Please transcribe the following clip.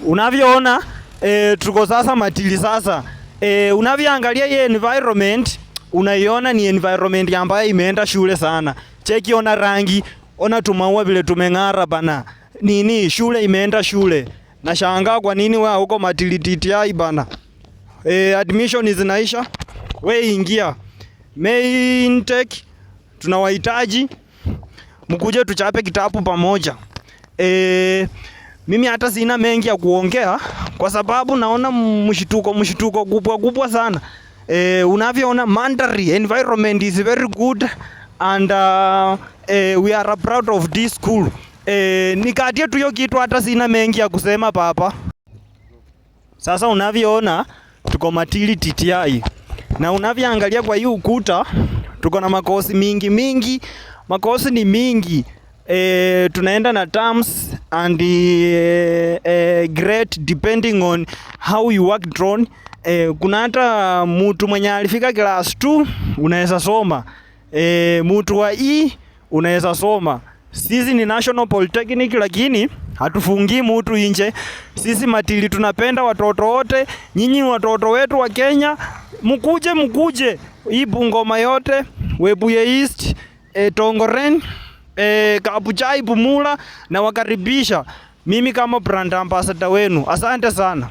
Unavyoona tuko sasa Matili sasa. Unavyoangalia hii environment, unaiona ni environment ambayo imeenda shule sana. Cheki, ona rangi, ona tumaua vile tumeng'ara bana. Nini shule imeenda shule. Nashangaa kwa nini wewe huko Matili TTI bana. Admission zinaisha. Wewe ingia. Main intake tunawahitaji. Mkuje tuchape kitabu pamoja. Mimi hata sina mengi ya kuongea kwa sababu naona mshituko kubwa sana. Unavyoona mandatory environment is very good and we are proud of this school. Nikatia tu hiyo kitu, hata sina mengi ya kusema papa. Sasa unavyoona tuko Matili TTI. Na unavyoangalia kwa hii ukuta tuko na makosi mingi. Makosi ni mingi. Tunaenda na terms and grade depending on how you work drawn. Kuna hata mtu mwenye alifika class 2 unaweza soma. Mtu wa unaweza soma. Sisi ni National Polytechnic lakini hatufungi mtu nje. Sisi Matili tunapenda watoto wote. Nyinyi watoto wetu wa Kenya, mkuje. Hii Bungoma yote, Webuye East, Tongoren, Kabuchai, Bumula na wakaribisha. Mimi kama brand ambassador wenu. Asante sana.